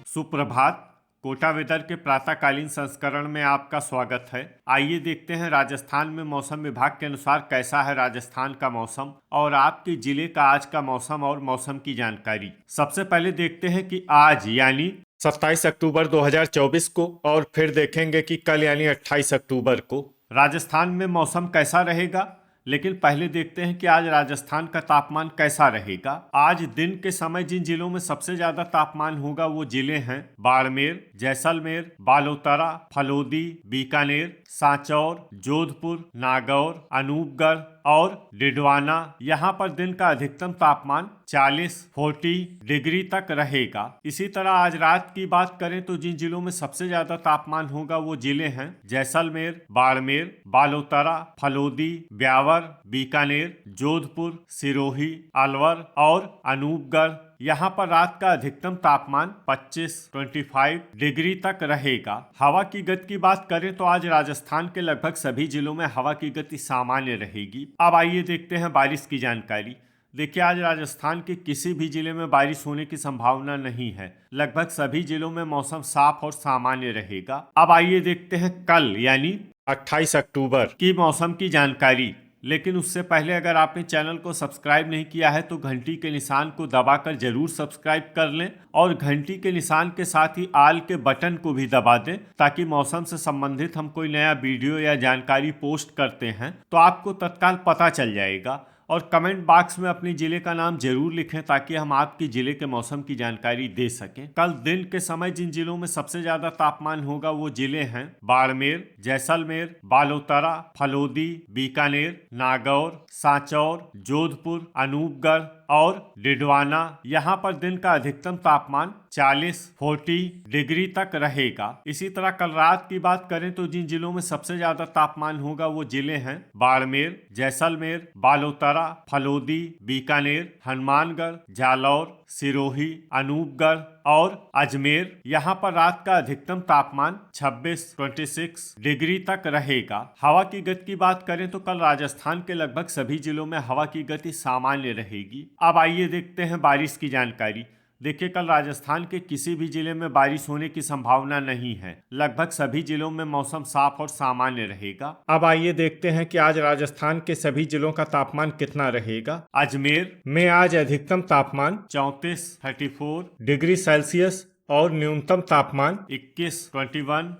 सुप्रभात। कोटा वेदर के प्रातःकालीन संस्करण में आपका स्वागत है। आइए देखते हैं राजस्थान में मौसम विभाग के अनुसार कैसा है राजस्थान का मौसम और आपके जिले का आज का मौसम और मौसम की जानकारी। सबसे पहले देखते हैं कि आज यानी 27 अक्टूबर 2024 को और फिर देखेंगे कि कल यानी 28 अक्टूबर को राजस्थान में मौसम कैसा रहेगा। लेकिन पहले देखते हैं कि आज राजस्थान का तापमान कैसा रहेगा। आज दिन के समय जिन जिलों में सबसे ज्यादा तापमान होगा वो जिले हैं बाड़मेर, जैसलमेर, बालोतरा, फलोदी, बीकानेर, सांचौर, जोधपुर, नागौर, अनूपगढ़ और डिडवाना। यहाँ पर दिन का अधिकतम तापमान 40 डिग्री तक रहेगा। इसी तरह आज रात की बात करें तो जिन जिलों में सबसे ज्यादा तापमान होगा वो जिले हैं जैसलमेर, बाड़मेर, बालोतरा, फलोदी, ब्यावर, बीकानेर, जोधपुर, सिरोही, अलवर और अनूपगढ़। यहाँ पर रात का अधिकतम तापमान 25 डिग्री तक रहेगा। हवा की गति की बात करें तो आज राजस्थान के लगभग सभी जिलों में हवा की गति सामान्य रहेगी। अब आइए देखते हैं बारिश की जानकारी। देखिए, आज राजस्थान के किसी भी जिले में बारिश होने की संभावना नहीं है। लगभग सभी जिलों में मौसम साफ और सामान्य रहेगा। अब आइए देखते हैं कल यानी 28 अक्टूबर की मौसम की जानकारी। लेकिन उससे पहले अगर आपने चैनल को सब्सक्राइब नहीं किया है तो घंटी के निशान को दबाकर जरूर सब्सक्राइब कर लें और घंटी के निशान के साथ ही आल के बटन को भी दबा दें ताकि मौसम से संबंधित हम कोई नया वीडियो या जानकारी पोस्ट करते हैं तो आपको तत्काल पता चल जाएगा। और कमेंट बॉक्स में अपने जिले का नाम जरूर लिखें ताकि हम आपके जिले के मौसम की जानकारी दे सकें। कल दिन के समय जिन जिलों में सबसे ज्यादा तापमान होगा वो जिले हैं बाड़मेर, जैसलमेर, बालोतरा, फलोदी, बीकानेर, नागौर, सांचौर, जोधपुर, अनूपगढ़ और डिडवाना। यहाँ पर दिन का अधिकतम तापमान 40 डिग्री तक रहेगा। इसी तरह कल रात की बात करें तो जिन जिलों में सबसे ज्यादा तापमान होगा वो जिले हैं बाड़मेर, जैसलमेर, बालोतरा, फलोदी, बीकानेर, हनुमानगढ़, जालौर, सिरोही, अनूपगढ़ और अजमेर। यहाँ पर रात का अधिकतम तापमान 26 डिग्री तक रहेगा। हवा की गति की बात करें तो कल राजस्थान के लगभग सभी जिलों में हवा की गति सामान्य रहेगी। अब आइए देखते हैं बारिश की जानकारी। देखिए, कल राजस्थान के किसी भी जिले में बारिश होने की संभावना नहीं है। लगभग सभी जिलों में मौसम साफ और सामान्य रहेगा। अब आइए देखते हैं कि आज राजस्थान के सभी जिलों का तापमान कितना रहेगा। अजमेर में आज अधिकतम तापमान 34 डिग्री सेल्सियस और न्यूनतम तापमान 21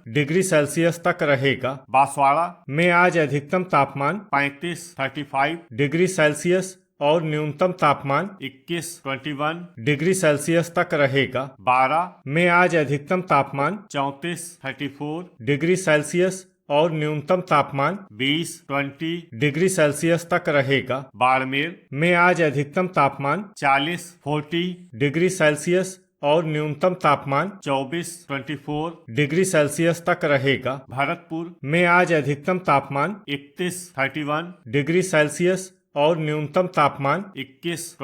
डिग्री सेल्सियस तक रहेगा। बांसवाड़ा में आज अधिकतम तापमान 35 डिग्री सेल्सियस और न्यूनतम तापमान 21 डिग्री सेल्सियस तक रहेगा। 12 में आज अधिकतम तापमान 34 डिग्री सेल्सियस और न्यूनतम तापमान 20 डिग्री सेल्सियस तक रहेगा। बाड़मेर में आज अधिकतम तापमान 40 डिग्री सेल्सियस और न्यूनतम तापमान 24 डिग्री सेल्सियस तक रहेगा। भरतपुर में आज अधिकतम तापमान 31 डिग्री सेल्सियस और न्यूनतम तापमान 21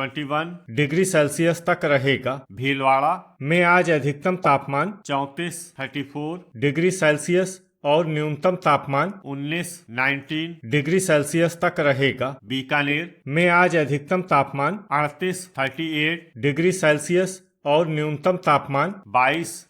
डिग्री सेल्सियस तक रहेगा। भीलवाड़ा में आज अधिकतम तापमान 34 डिग्री सेल्सियस और न्यूनतम तापमान 19 डिग्री सेल्सियस तक रहेगा। बीकानेर में आज अधिकतम तापमान 38 डिग्री सेल्सियस और न्यूनतम तापमान 22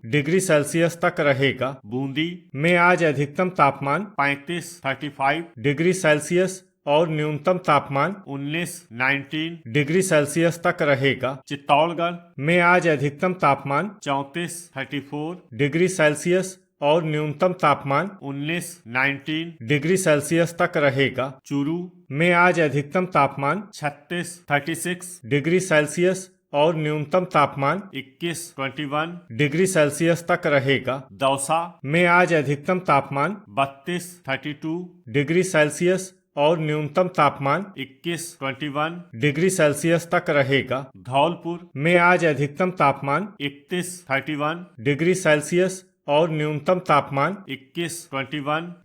डिग्री सेल्सियस तक रहेगा। बूंदी में आज अधिकतम तापमान 35 डिग्री सेल्सियस और न्यूनतम तापमान 19 डिग्री सेल्सियस तक रहेगा। चित्तौड़गढ़ में आज अधिकतम तापमान 34 डिग्री सेल्सियस और न्यूनतम तापमान 19 डिग्री सेल्सियस तक रहेगा। चूरू में आज अधिकतम तापमान 36 डिग्री सेल्सियस और न्यूनतम तापमान 21 डिग्री सेल्सियस तक रहेगा। दौसा में आज अधिकतम तापमान 32 डिग्री सेल्सियस और न्यूनतम तापमान 21 डिग्री सेल्सियस तक रहेगा। धौलपुर में आज अधिकतम तापमान 31 डिग्री सेल्सियस और न्यूनतम तापमान 21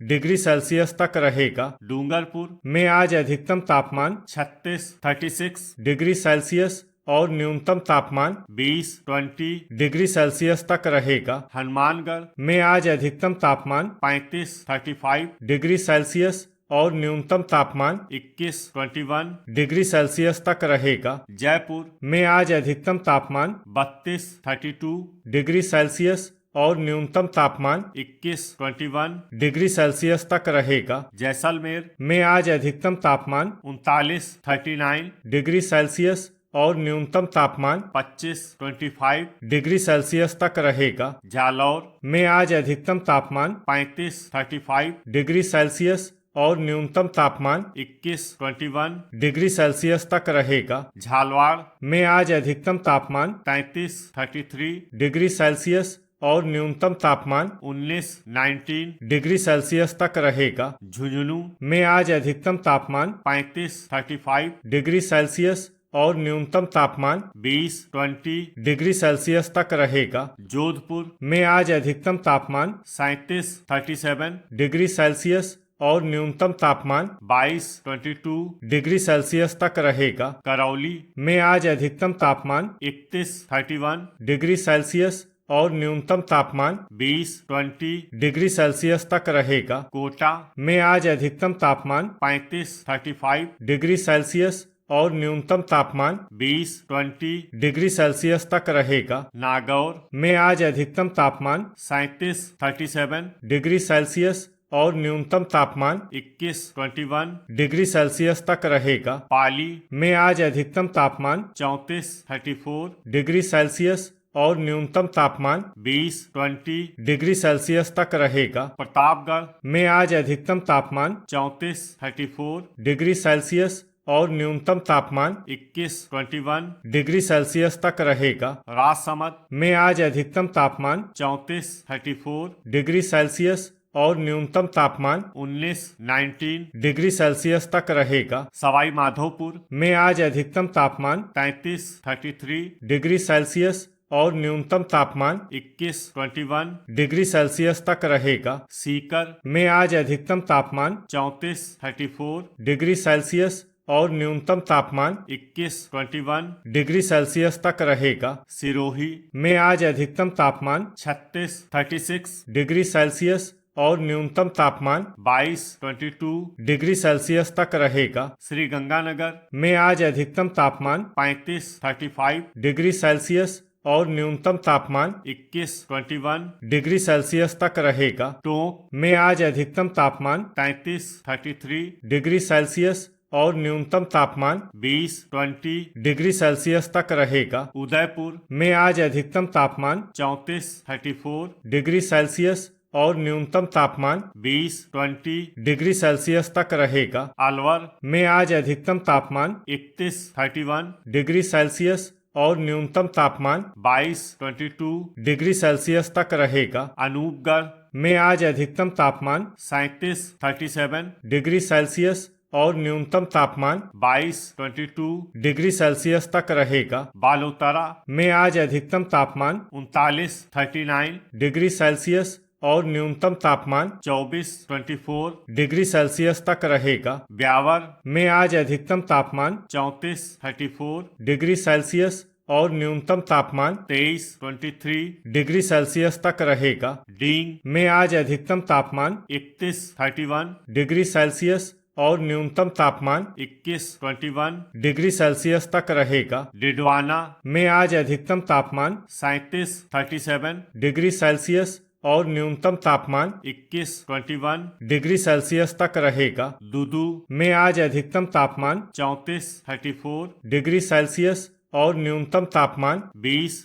डिग्री सेल्सियस तक रहेगा। डूंगरपुर में आज अधिकतम तापमान 36 डिग्री सेल्सियस और न्यूनतम तापमान 20 डिग्री सेल्सियस तक रहेगा। हनुमानगढ़ में आज अधिकतम तापमान 35 डिग्री सेल्सियस और न्यूनतम तापमान 21 डिग्री सेल्सियस तक रहेगा। जयपुर में आज अधिकतम तापमान 32 डिग्री सेल्सियस और न्यूनतम तापमान 21 डिग्री सेल्सियस तक रहेगा। जैसलमेर में आज अधिकतम तापमान 39 डिग्री सेल्सियस और न्यूनतम तापमान 25 डिग्री सेल्सियस तक रहेगा। जालौर में आज अधिकतम तापमान 35 डिग्री सेल्सियस और न्यूनतम तापमान 21 डिग्री सेल्सियस तक रहेगा। झालवाड़ में आज अधिकतम तापमान 33 डिग्री सेल्सियस और न्यूनतम तापमान 19 डिग्री सेल्सियस तक रहेगा। झुंझुनू में आज अधिकतम तापमान 35 डिग्री सेल्सियस और न्यूनतम तापमान 20 डिग्री सेल्सियस तक रहेगा। जोधपुर में आज अधिकतम तापमान 37 डिग्री सेल्सियस और न्यूनतम तापमान 22 डिग्री सेल्सियस तक रहेगा। करौली में आज अधिकतम तापमान 31 डिग्री सेल्सियस और न्यूनतम तापमान 20 डिग्री सेल्सियस तक रहेगा। कोटा में आज अधिकतम तापमान 35 डिग्री सेल्सियस और न्यूनतम तापमान 20 डिग्री सेल्सियस तक रहेगा। नागौर में आज अधिकतम तापमान 37 डिग्री सेल्सियस और न्यूनतम तापमान 21 डिग्री सेल्सियस तक रहेगा। पाली में आज अधिकतम तापमान 34 डिग्री सेल्सियस और न्यूनतम तापमान 20 डिग्री सेल्सियस तक रहेगा। प्रतापगढ़ में आज अधिकतम तापमान 34 डिग्री सेल्सियस और न्यूनतम तापमान 21 डिग्री सेल्सियस तक रहेगा। राजसमंद में आज अधिकतम तापमान 34 डिग्री सेल्सियस और न्यूनतम तापमान 19 डिग्री सेल्सियस तक रहेगा। सवाई माधोपुर में आज अधिकतम तापमान 33 डिग्री सेल्सियस और न्यूनतम तापमान 21 डिग्री सेल्सियस तक रहेगा। सीकर में आज अधिकतम तापमान 34 डिग्री सेल्सियस और न्यूनतम तापमान 21 डिग्री सेल्सियस तक रहेगा। सिरोही में आज अधिकतम तापमान 36 डिग्री सेल्सियस और न्यूनतम तापमान 22 डिग्री सेल्सियस तक रहेगा। श्री गंगानगर में आज अधिकतम तापमान 35 डिग्री सेल्सियस और न्यूनतम तापमान 21 डिग्री सेल्सियस तक रहेगा। टोंक में आज अधिकतम तापमान 33 डिग्री सेल्सियस और न्यूनतम तापमान 20 डिग्री सेल्सियस तक रहेगा। उदयपुर में आज अधिकतम तापमान 34 डिग्री सेल्सियस और न्यूनतम तापमान 20 डिग्री सेल्सियस तक रहेगा। अलवर में आज अधिकतम तापमान 31 डिग्री सेल्सियस और न्यूनतम तापमान 22 डिग्री सेल्सियस तक रहेगा। अनूपगढ़ में आज अधिकतम तापमान 37 डिग्री सेल्सियस और न्यूनतम तापमान 22 डिग्री सेल्सियस तक रहेगा। बालोतरा में आज अधिकतम तापमान 39 डिग्री सेल्सियस और न्यूनतम तापमान 24 डिग्री सेल्सियस तक रहेगा। ब्यावर में आज अधिकतम तापमान 34 डिग्री सेल्सियस और न्यूनतम तापमान 23 डिग्री सेल्सियस तक रहेगा। डींग में आज अधिकतम तापमान 31 डिग्री सेल्सियस और न्यूनतम तापमान 21 डिग्री सेल्सियस तक रहेगा। डिडवाना में आज अधिकतम तापमान 37 डिग्री सेल्सियस और न्यूनतम तापमान 21 डिग्री सेल्सियस तक रहेगा। दुदू में आज अधिकतम तापमान 34 डिग्री सेल्सियस और न्यूनतम तापमान 20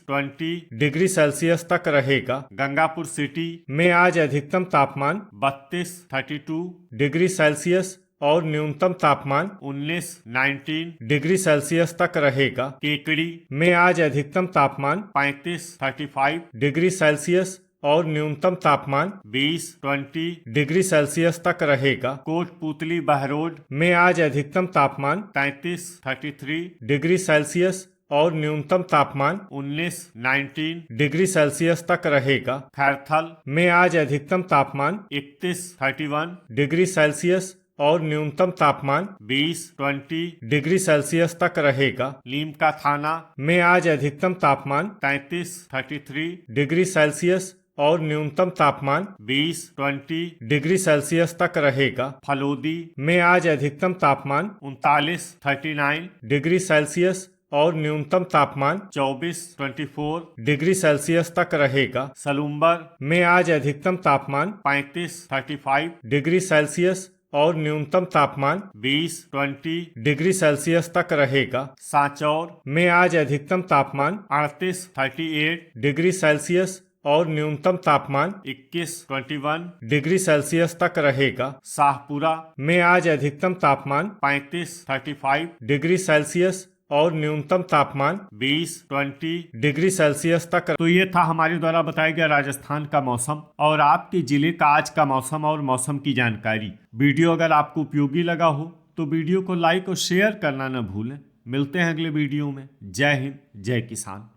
डिग्री सेल्सियस तक रहेगा। गंगापुर सिटी में आज अधिकतम तापमान 32 डिग्री सेल्सियस और न्यूनतम तापमान 19 डिग्री सेल्सियस तक रहेगा। केकड़ी में आज अधिकतम तापमान 35 डिग्री सेल्सियस और न्यूनतम तापमान 20 डिग्री सेल्सियस तक रहेगा। कोटपुतली बहरोड में आज अधिकतम तापमान 33 डिग्री सेल्सियस और न्यूनतम तापमान 19 डिग्री सेल्सियस तक रहेगा। खैरथल में आज अधिकतम तापमान 31 डिग्री सेल्सियस और न्यूनतम तापमान 20 डिग्री सेल्सियस तक रहेगा। लीमका थाना में आज अधिकतम तापमान 33 डिग्री सेल्सियस और न्यूनतम तापमान 20 डिग्री सेल्सियस तक रहेगा। फलोदी में आज अधिकतम तापमान 39 डिग्री सेल्सियस और न्यूनतम तापमान 24 डिग्री सेल्सियस तक रहेगा। सलूम्बर में आज अधिकतम तापमान 35 डिग्री सेल्सियस और न्यूनतम तापमान 20 डिग्री सेल्सियस तक रहेगा। सांचौर में आज अधिकतम तापमान 38 डिग्री सेल्सियस और न्यूनतम तापमान 21 डिग्री सेल्सियस तक रहेगा। शाहपुरा में आज अधिकतम तापमान 35 डिग्री सेल्सियस और न्यूनतम तापमान 20 डिग्री सेल्सियस तक। तो ये था हमारे द्वारा बताया गया राजस्थान का मौसम और आपके जिले का आज का मौसम और मौसम की जानकारी। वीडियो अगर आपको उपयोगी लगा हो तो वीडियो को लाइक और शेयर करना न भूलें। मिलते हैं अगले वीडियो में। जय हिंद, जय किसान।